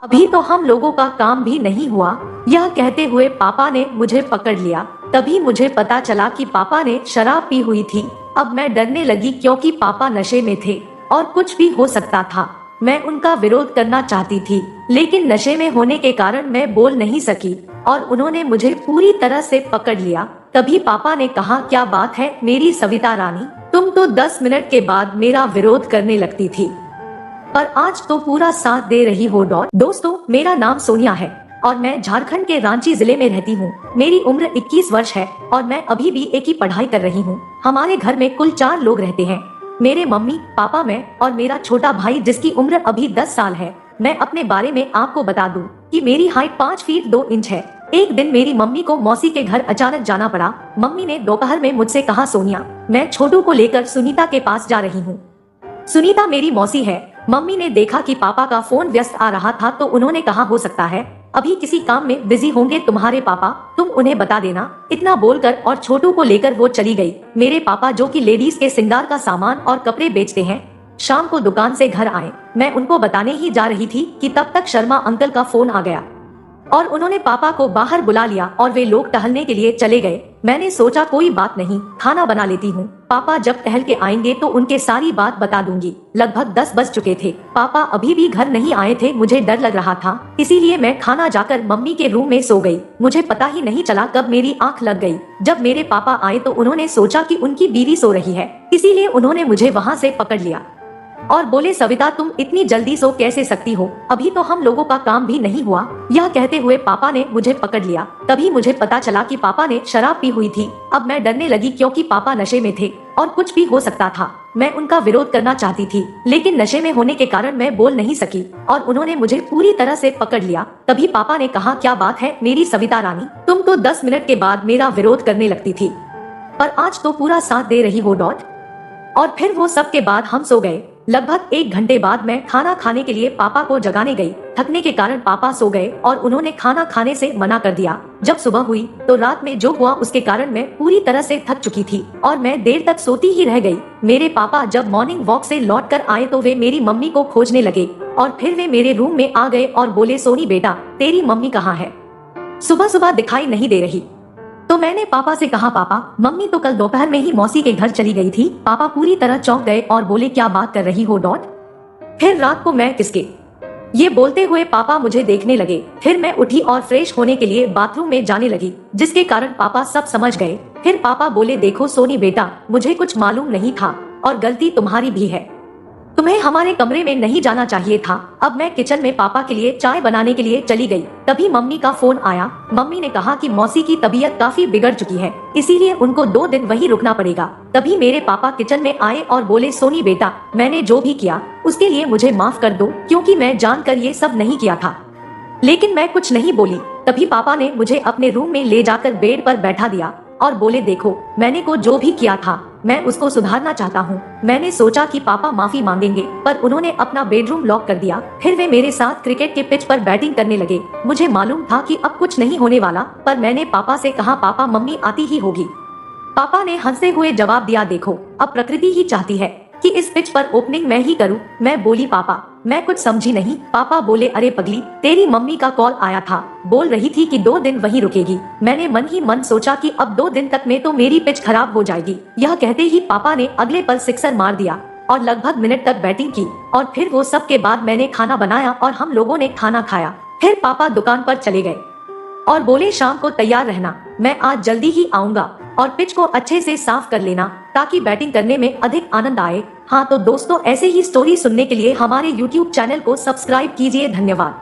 अभी तो हम लोगों का काम भी नहीं हुआ। यह कहते हुए पापा ने मुझे पकड़ लिया। तभी मुझे पता चला कि पापा ने शराब पी हुई थी। अब मैं डरने लगी क्योंकि पापा नशे में थे और कुछ भी हो सकता था। मैं उनका विरोध करना चाहती थी, लेकिन नशे में होने के कारण मैं बोल नहीं सकी और उन्होंने मुझे पूरी तरह से पकड़ लिया। तभी पापा ने कहा, क्या बात है मेरी सविता रानी, तुम तो 10 मिनट के बाद मेरा विरोध करने लगती थी, पर आज तो पूरा साथ दे रही हो। दोस्तों, मेरा नाम सोनिया है और मैं झारखंड के रांची जिले में रहती हूँ। मेरी उम्र 21 वर्ष है और मैं अभी भी एक ही पढ़ाई कर रही हूँ। हमारे घर में कुल 4 लोग रहते हैं, मेरे मम्मी पापा, मैं और मेरा छोटा भाई जिसकी उम्र अभी 10 साल है। मैं अपने बारे में आपको बता दूं कि मेरी हाइट 5 फीट 2 इंच है। एक दिन मेरी मम्मी को मौसी के घर अचानक जाना पड़ा। मम्मी ने दोपहर में मुझसे कहा, सोनिया, मैं छोटू को लेकर सुनीता के पास जा रही हूँ। सुनीता मेरी मौसी है। मम्मी ने देखा कि पापा का फोन व्यस्त आ रहा था तो उन्होंने कहा, हो सकता है अभी किसी काम में बिजी होंगे तुम्हारे पापा, तुम उन्हें बता देना। इतना बोलकर और छोटू को लेकर वो चली गई। मेरे पापा, जो कि लेडीज के श्रृंगार का सामान और कपड़े बेचते हैं, शाम को दुकान से घर आए। मैं उनको बताने ही जा रही थी कि तब तक शर्मा अंकल का फोन आ गया और उन्होंने पापा को बाहर बुला लिया और वे लोग टहलने के लिए चले गए। मैंने सोचा कोई बात नहीं, खाना बना लेती हूँ, पापा जब टहल के आएंगे तो उनके सारी बात बता दूंगी। लगभग 10 बज चुके थे, पापा अभी भी घर नहीं आए थे। मुझे डर लग रहा था, इसीलिए मैं खाना जाकर मम्मी के रूम में सो गई। मुझे पता ही नहीं चला कब मेरी आंख लग गई। जब मेरे पापा आए तो उन्होंने सोचा कि उनकी बीवी सो रही है, इसीलिए उन्होंने मुझे वहाँ से पकड़ लिया और बोले, सविता, तुम इतनी जल्दी सो कैसे सकती हो, अभी तो हम लोगों का काम भी नहीं हुआ। यह कहते हुए पापा ने मुझे पकड़ लिया। तभी मुझे पता चला कि पापा ने शराब पी हुई थी। अब मैं डरने लगी क्योंकि पापा नशे में थे और कुछ भी हो सकता था। मैं उनका विरोध करना चाहती थी, लेकिन नशे में होने के कारण मैं बोल नहीं सकी और उन्होंने मुझे पूरी तरह से पकड़ लिया। तभी पापा ने कहा, क्या बात है मेरी सविता रानी, तुम तो 10 मिनट के बाद मेरा विरोध करने लगती थी, पर आज तो पूरा साथ दे रही हो। और फिर वो सब के बाद हम सो गए। लगभग 1 घंटे बाद मैं खाना खाने के लिए पापा को जगाने गई। थकने के कारण पापा सो गए और उन्होंने खाना खाने से मना कर दिया। जब सुबह हुई तो रात में जो हुआ उसके कारण मैं पूरी तरह से थक चुकी थी और मैं देर तक सोती ही रह गई। मेरे पापा जब मॉर्निंग वॉक से लौट कर आए तो वे मेरी मम्मी को खोजने लगे और फिर वे मेरे रूम में आ गए और बोले, सोनी बेटा, तेरी मम्मी कहाँ है, सुबह सुबह दिखाई नहीं दे रही। तो मैंने पापा से कहा, पापा, मम्मी तो कल दोपहर में ही मौसी के घर चली गई थी। पापा पूरी तरह चौंक गए और बोले, क्या बात कर रही हो। फिर रात को मैं किसके, ये बोलते हुए पापा मुझे देखने लगे। फिर मैं उठी और फ्रेश होने के लिए बाथरूम में जाने लगी, जिसके कारण पापा सब समझ गए। फिर पापा बोले, देखो सोनी बेटा, मुझे कुछ मालूम नहीं था और गलती तुम्हारी भी है, तुम्हें हमारे कमरे में नहीं जाना चाहिए था। अब मैं किचन में पापा के लिए चाय बनाने के लिए चली गई। तभी मम्मी का फोन आया। मम्मी ने कहा कि मौसी की तबीयत काफी बिगड़ चुकी है, इसीलिए उनको 2 दिन वहीं रुकना पड़ेगा। तभी मेरे पापा किचन में आए और बोले, सोनी बेटा, मैंने जो भी किया उसके लिए मुझे माफ कर दो, क्योंकि मैं जानकर ये सब नहीं किया था। लेकिन मैं कुछ नहीं बोली। तभी पापा ने मुझे अपने रूम में ले जाकर बेड पर बैठा दिया और बोले, देखो, मैंने को जो भी किया था मैं उसको सुधारना चाहता हूँ। मैंने सोचा कि पापा माफी मांगेंगे, पर उन्होंने अपना बेडरूम लॉक कर दिया। फिर वे मेरे साथ क्रिकेट के पिच पर बैटिंग करने लगे। मुझे मालूम था कि अब कुछ नहीं होने वाला, पर मैंने पापा से कहा, पापा, मम्मी आती ही होगी। पापा ने हंसते हुए जवाब दिया, देखो, अब प्रकृति ही चाहती है कि इस पिच पर ओपनिंग मैं ही करूं। मैं बोली, पापा, मैं कुछ समझी नहीं। पापा बोले, अरे पगली, तेरी मम्मी का कॉल आया था, बोल रही थी कि 2 दिन वहीं रुकेगी। मैंने मन ही मन सोचा कि अब 2 दिन तक में तो मेरी पिच खराब हो जाएगी। यह कहते ही पापा ने अगले पल सिक्सर मार दिया और लगभग मिनट तक बैटिंग की। और फिर वो सब के बाद मैंने खाना बनाया और हम लोगों ने खाना खाया। फिर पापा दुकान पर चले गए और बोले, शाम को तैयार रहना, मैं आज जल्दी ही आऊंगा और पिच को अच्छे से साफ कर लेना ताकि बैटिंग करने में अधिक आनंद आए। हाँ तो दोस्तों, ऐसे ही स्टोरी सुनने के लिए हमारे YouTube चैनल को सब्सक्राइब कीजिए। धन्यवाद।